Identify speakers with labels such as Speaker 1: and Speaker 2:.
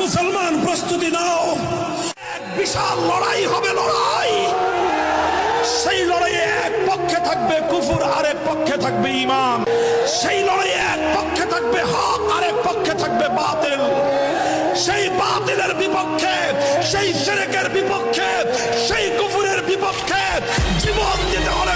Speaker 1: মুসলমান প্রস্তুতি নাও, এক বিশাল লড়াই হবে। লড়াই, সেই লড়াইয়ে এক পক্ষে থাকবে কুফর, আরেক পক্ষে থাকবে ঈমান। সেই লড়াইয়ে এক পক্ষে থাকবে হক, আরেক পক্ষে থাকবে বাতিল। সেই বাতিলের বিপক্ষে, সেই শিরকের বিপক্ষে, সেই কুফরের বিপক্ষে জীবন দিতে হলে